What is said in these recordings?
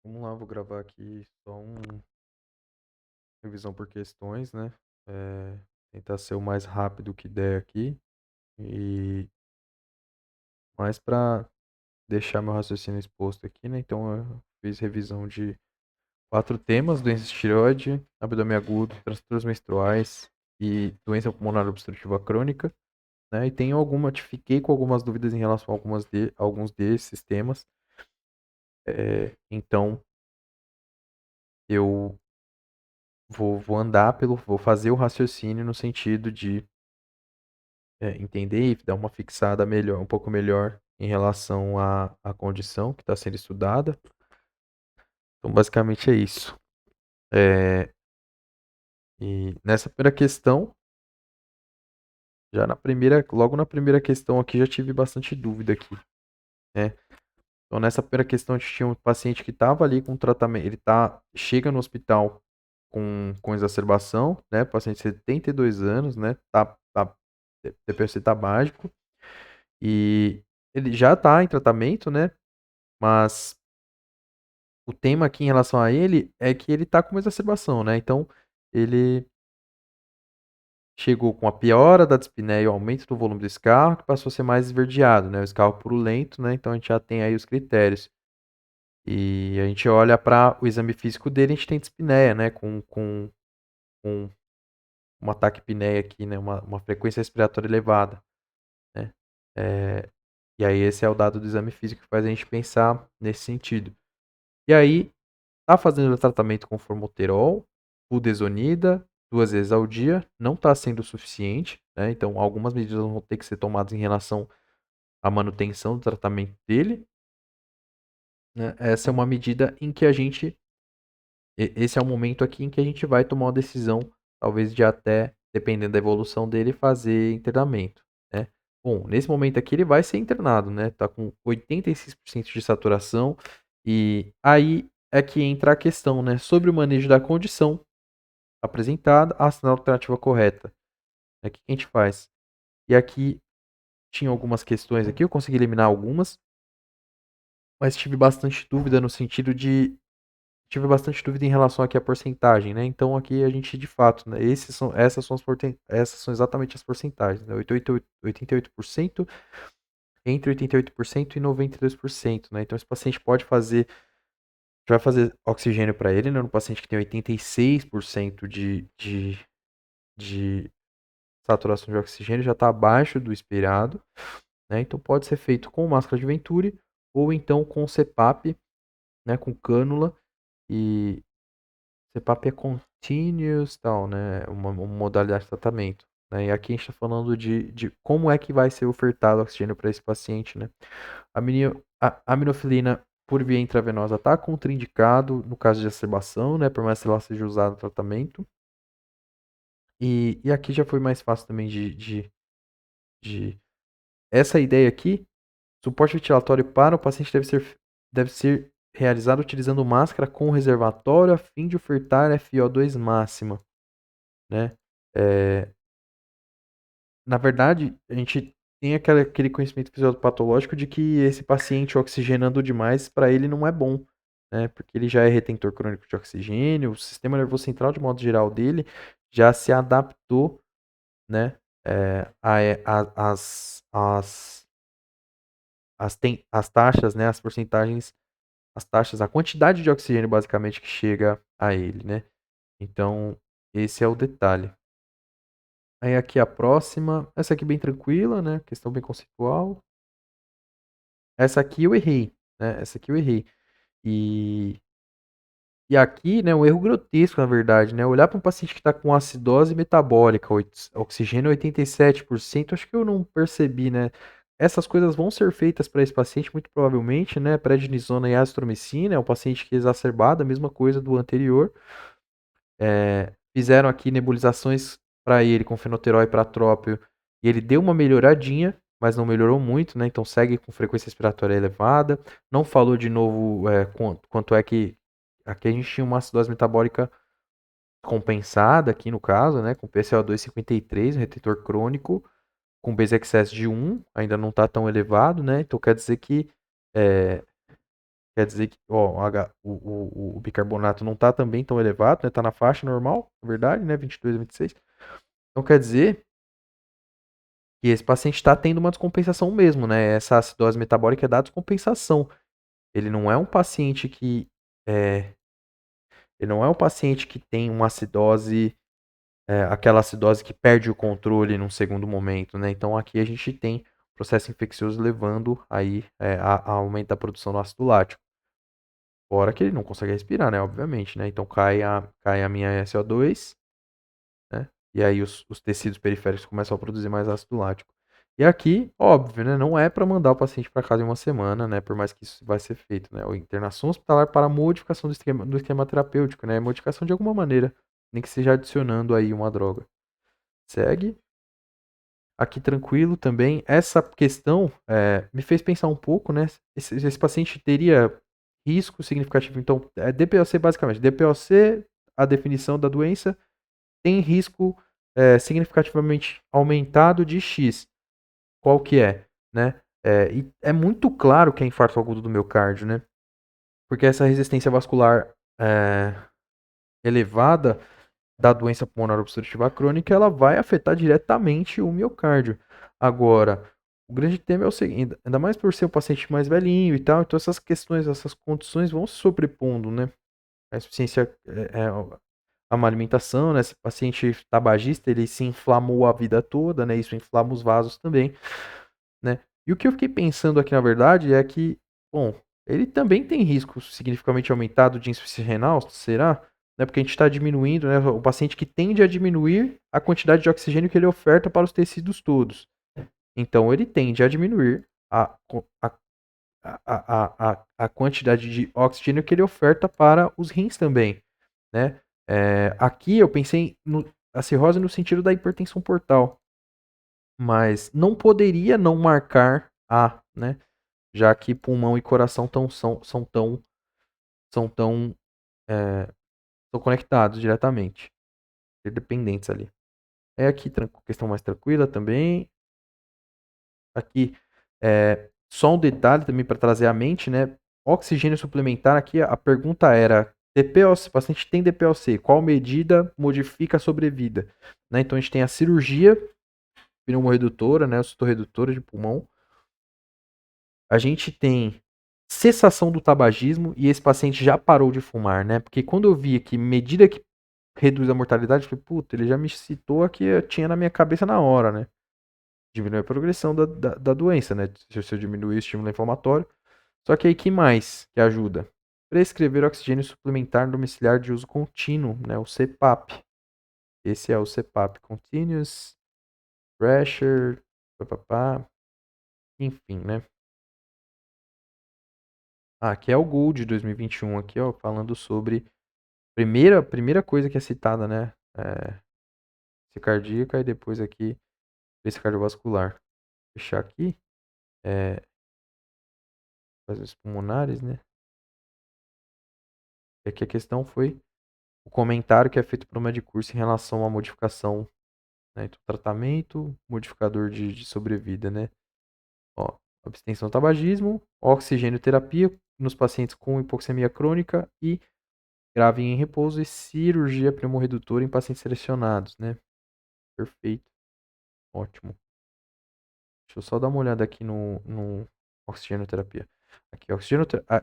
Vamos lá, vou gravar aqui só revisão por questões, né? É, tentar ser o mais rápido que der aqui e mais para deixar meu raciocínio exposto aqui, né? Então eu fiz revisão de 4 temas: doença de tireoide, abdômen agudo, transtornos menstruais e doença pulmonar obstrutiva crônica, né? E fiquei com algumas dúvidas em relação a alguns desses temas. Então eu vou fazer o raciocínio no sentido de entender e dar uma fixada melhor, um pouco melhor em relação à condição que está sendo estudada. Então, basicamente é isso. É, e nessa primeira questão, logo na primeira questão aqui, já tive bastante dúvida aqui, né? Então, nessa primeira questão, a gente tinha um paciente que estava ali com tratamento, chega no hospital com exacerbação, né? Paciente de 72 anos, né? TPC tabágico, e ele já está em tratamento, né? Mas o tema aqui em relação a ele é que ele tá com uma exacerbação, né? Então, ele chegou com a piora da dispneia e o aumento do volume do escarro, que passou a ser mais esverdeado, né? O escarro purulento, né? Então, a gente já tem aí os critérios. E a gente olha para o exame físico dele, a gente tem dispneia, né? Com uma taquipneia aqui, né? Uma frequência respiratória elevada, né? É, e aí, esse é o dado do exame físico que faz a gente pensar nesse sentido. E aí, tá fazendo o tratamento com formoterol, budesonida, 2 vezes ao dia, não está sendo o suficiente, né? Então, algumas medidas vão ter que ser tomadas em relação à manutenção do tratamento dele, né? Essa é uma medida em que esse é o momento aqui em que a gente vai tomar uma decisão, talvez de até, dependendo da evolução dele, fazer internamento, né? Bom, nesse momento aqui ele vai ser internado, né? Tá com 86% de saturação e aí é que entra a questão, né? Sobre o manejo da condição apresentada, assinar a alternativa correta. O que a gente faz? E aqui tinha algumas questões aqui, eu consegui eliminar algumas, mas tive bastante dúvida no sentido de tive bastante dúvida em relação aqui à porcentagem, né? Então aqui a gente de fato, né, essas são exatamente as porcentagens, né? 88%, entre 88% e 92%, né? Então esse paciente vai fazer oxigênio para ele, né? No paciente que tem 86% de saturação de oxigênio, já está abaixo do esperado, né? Então pode ser feito com máscara de Venturi ou então com CPAP, né? Com cânula, e CPAP é continuous, tal, né? Uma modalidade de tratamento, né? E aqui a gente está falando de como é que vai ser ofertado oxigênio para esse paciente, né? A aminofilina por via intravenosa está contraindicado no caso de exacerbação, né? Por mais que ela seja usada no tratamento. E aqui já foi mais fácil também de essa ideia aqui. Suporte ventilatório para o paciente deve ser realizado utilizando máscara com reservatório a fim de ofertar FiO2 máxima, né? É, na verdade, a gente tem aquele conhecimento fisiopatológico de que esse paciente oxigenando demais, para ele não é bom, né? Porque ele já é retentor crônico de oxigênio, o sistema nervoso central, de modo geral, dele já se adaptou, né? As taxas, né? As porcentagens, as taxas, a quantidade de oxigênio basicamente que chega a ele, né? Então, esse é o detalhe. Aí aqui a próxima, essa aqui bem tranquila, né? Questão bem conceitual. Essa aqui eu errei, né? Essa aqui eu errei. E, e aqui, né, um erro grotesco, na verdade, né? Olhar para um paciente que está com acidose metabólica, oxigênio 87%, acho que eu não percebi, né? Essas coisas vão ser feitas para esse paciente, muito provavelmente, né? Prednisona e azitromicina, é um paciente que é exacerbado, a mesma coisa do anterior. Fizeram aqui nebulizações para ele com fenoteral e pratrópio e ele deu uma melhoradinha, mas não melhorou muito, né? Então segue com frequência respiratória elevada. Não falou de novo quanto é que aqui a gente tinha uma acidose metabólica compensada aqui no caso, né? Com PCO2 53, um retentor crônico, com base excess de 1, ainda não está tão elevado, né? Então quer dizer que é, quer dizer que ó, o bicarbonato não está também tão elevado, né? Está na faixa normal, na verdade, né? 22 a 26. Então quer dizer que esse paciente está tendo uma descompensação mesmo, né? Essa acidose metabólica é da descompensação. Ele não é um paciente que é, ele não é um paciente que tem uma acidose, aquela acidose que perde o controle num segundo momento, né? Então aqui a gente tem processo infeccioso levando aí a aumento da produção do ácido lático. Fora que ele não consegue respirar, né? Obviamente, né? Então cai a minha SO2, né? E aí os tecidos periféricos começam a produzir mais ácido lático. E aqui, óbvio, né? Não é para mandar o paciente para casa em uma semana, né? Por mais que isso vai ser feito, né? Ou internação hospitalar para modificação do esquema terapêutico, né? Modificação de alguma maneira, nem que seja adicionando aí uma droga. Segue. Aqui tranquilo também. Essa questão me fez pensar um pouco, né? Esse paciente teria risco significativo. Então, DPOC basicamente. DPOC, a definição da doença, tem risco significativamente aumentado de X. Qual que é? Né? E é muito claro que é infarto agudo do miocárdio, né? Porque essa resistência vascular elevada da doença pulmonar obstrutiva crônica, ela vai afetar diretamente o miocárdio. Agora, o grande tema é o seguinte, ainda mais por ser um paciente mais velhinho e tal, então essas questões, essas condições vão se sobrepondo, né? A insuficiência a má alimentação, né? Esse paciente tabagista, ele se inflamou a vida toda, né? Isso inflama os vasos também, né? E o que eu fiquei pensando aqui, na verdade, é que, bom, ele também tem risco significativamente aumentado de insuficiência renal, será? Né? Porque a gente está diminuindo, né? O paciente que tende a diminuir a quantidade de oxigênio que ele oferta para os tecidos todos. Então, ele tende a diminuir a quantidade de oxigênio que ele oferta para os rins também, né? Aqui eu pensei a cirrose no sentido da hipertensão portal, mas não poderia não marcar né? Já que pulmão e coração são tão é, são conectados diretamente, dependentes ali. Aqui questão mais tranquila também. Aqui só um detalhe também para trazer à mente, né? Oxigênio suplementar aqui a pergunta era DPOC, o paciente tem DPOC, qual medida modifica a sobrevida? Né? Então a gente tem a cirurgia pneumorredutora, né, sutorredutora de pulmão. A gente tem cessação do tabagismo e esse paciente já parou de fumar, né? Porque quando eu vi que medida que reduz a mortalidade, eu falei, puta, ele já me citou a que eu tinha na minha cabeça na hora, né? Diminui a progressão da doença, né? Se eu diminuir o estímulo inflamatório. Só que aí, que mais que ajuda? Prescrever oxigênio suplementar domiciliar de uso contínuo, né? O CPAP. Esse é o CPAP, Continuous Pressure, papapá, enfim, né? Aqui é o Gold de 2021, aqui, ó, falando sobre primeira coisa que é citada, né? Cardíaca e depois aqui esse cardiovascular. Vou fechar aqui. Fazer os pulmonares, né? E aqui a questão foi o comentário que é feito por uma de curso em relação à modificação, né? Então, tratamento, modificador de sobrevida, né? Ó, abstenção do tabagismo, oxigênio terapia nos pacientes com hipoxemia crônica e grave em repouso e cirurgia pneumorredutora em pacientes selecionados, né? Perfeito. Ótimo. Deixa eu só dar uma olhada aqui no oxigenoterapia. Aqui,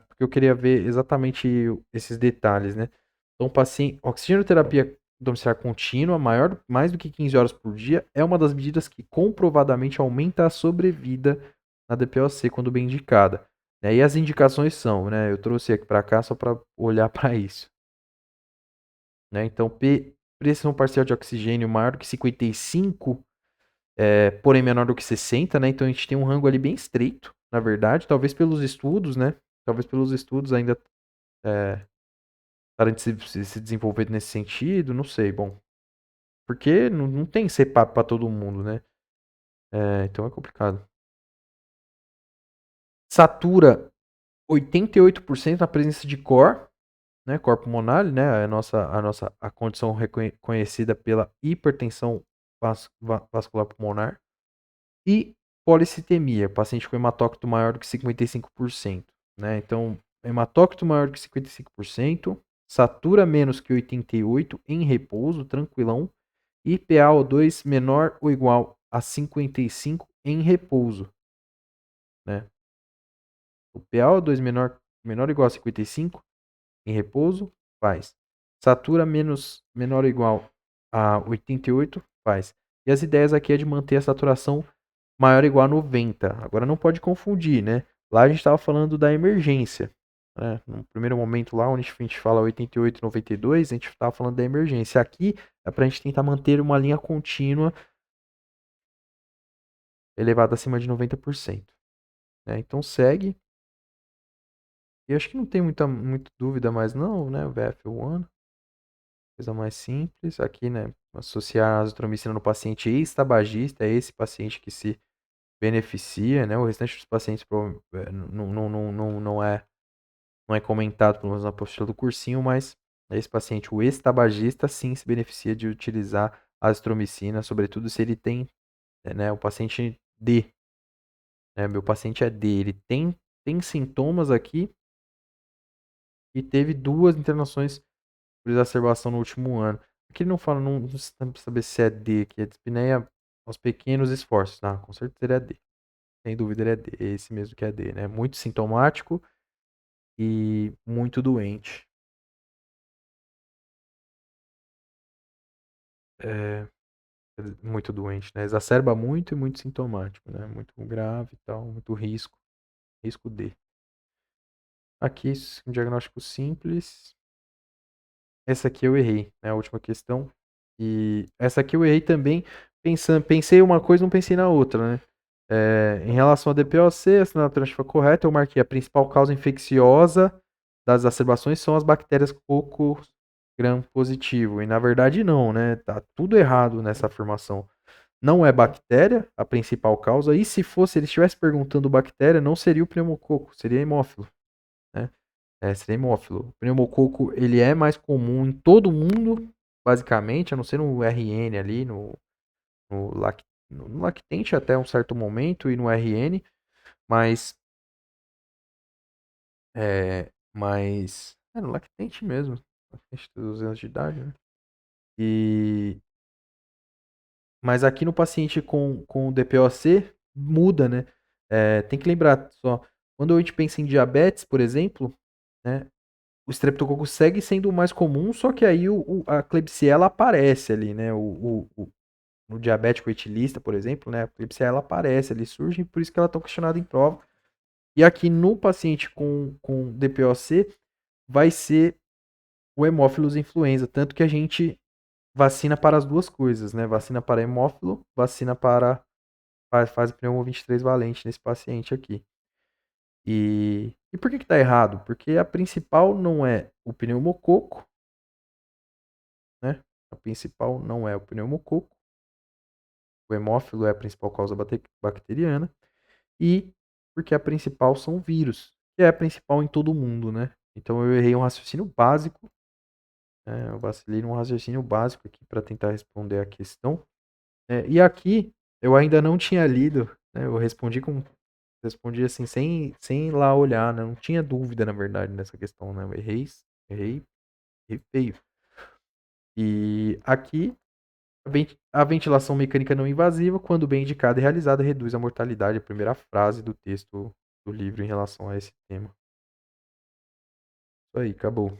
porque eu queria ver exatamente esses detalhes, né? Então, paciente, oxigenoterapia domiciliar contínua, mais do que 15 horas por dia, é uma das medidas que comprovadamente aumenta a sobrevida na DPOC quando bem indicada. Né? E as indicações são, né? Eu trouxe aqui para cá só para olhar para isso. Né? Então, pressão parcial de oxigênio maior do que 55, porém menor do que 60, né? Então a gente tem um rango ali bem estreito, na verdade. Talvez pelos estudos, né? Talvez pelos estudos ainda estarem se desenvolvendo nesse sentido, não sei. Bom, porque não tem CPAP para todo mundo, né? Então é complicado. Satura 88% na presença de cor, né? Cor pulmonar, né? A condição reconhecida pela hipertensão vascular pulmonar. E policitemia, paciente com hematócrito maior do que 55%, né? Então, hematócrito maior que 55%, satura menos que 88 em repouso, tranquilão, e PaO2 menor ou igual a 55 em repouso, né? O PaO2 menor ou igual a 55 em repouso, faz. Satura menor ou igual a 88, faz. E as ideias aqui é de manter a saturação maior ou igual a 90. Agora não pode confundir, né? Lá a gente estava falando da emergência. Né? No primeiro momento lá, onde a gente fala 88 e 92, a gente estava falando da emergência. Aqui é para a gente tentar manter uma linha contínua elevada acima de 90%. Né? Então segue. E acho que não tem muita dúvida mais não, né? O VF1, coisa mais simples. Aqui, né? Associar a azitromicina no paciente ex-tabagista, é esse paciente que se beneficia, né? O restante dos pacientes não é comentado, pelo menos na apostila do cursinho, mas esse paciente, o ex-tabagista, sim se beneficia de utilizar a azitromicina, sobretudo se ele tem, né? O paciente D, né? Meu paciente é D, ele tem sintomas aqui e teve 2 internações por exacerbação no último ano. Aqui ele não fala, não precisa saber se é D, que é dispneia aos pequenos esforços. Ah, com certeza ele é D. Sem dúvida ele é D. É esse mesmo que é D, né? Muito sintomático e muito doente. É, muito doente, né? Exacerba muito e muito sintomático, né? Muito grave e tal, muito risco. Risco D. Aqui, um diagnóstico simples. Essa aqui eu errei, né? A última questão. E essa aqui eu errei também, pensei uma coisa, não pensei na outra, né? Em relação a DPOC, a assinatura foi correta, eu marquei a principal causa infecciosa das exacerbações são as bactérias coco gram positivo. E na verdade não, né? Tá tudo errado nessa afirmação. Não é bactéria a principal causa, e se fosse, ele estivesse perguntando bactéria, não seria o pneumococo, seria hemófilo, né? Seria hemófilo. O pneumococo, ele é mais comum em todo mundo, basicamente, a não ser no RN ali, no, lac, no lactente até um certo momento e no RN, mas no lactente mesmo, lactente de 2 anos de idade, né? E mas aqui no paciente com DPOC muda, né? Tem que lembrar só, quando a gente pensa em diabetes, por exemplo, né, o streptococcus segue sendo o mais comum, só que aí a Klebsiella aparece ali, né? No diabético etilista, por exemplo, né? A Klebsiella aparece ali, surge, e por isso que ela é tão questionada em prova. E aqui no paciente com DPOC vai ser o Haemophilus influenza, tanto que a gente vacina para as duas coisas, né? Vacina para hemófilo, vacina para fase pneumo 23 valente nesse paciente aqui. E por que tá errado? Porque a principal não é o pneumococo, né? A principal não é o pneumococo. O hemófilo é a principal causa bacteriana. E porque a principal são vírus, que é a principal em todo mundo, né? Então eu errei um raciocínio básico, né? Eu vacilei num raciocínio básico aqui para tentar responder a questão. E aqui eu ainda não tinha lido, né? Eu respondi assim sem ir lá olhar, né? Não tinha dúvida na verdade nessa questão, né? Eu errei feio. E aqui a ventilação mecânica não invasiva, quando bem indicada e realizada, reduz a mortalidade. A primeira frase do texto do livro em relação a esse tema. Isso aí, acabou.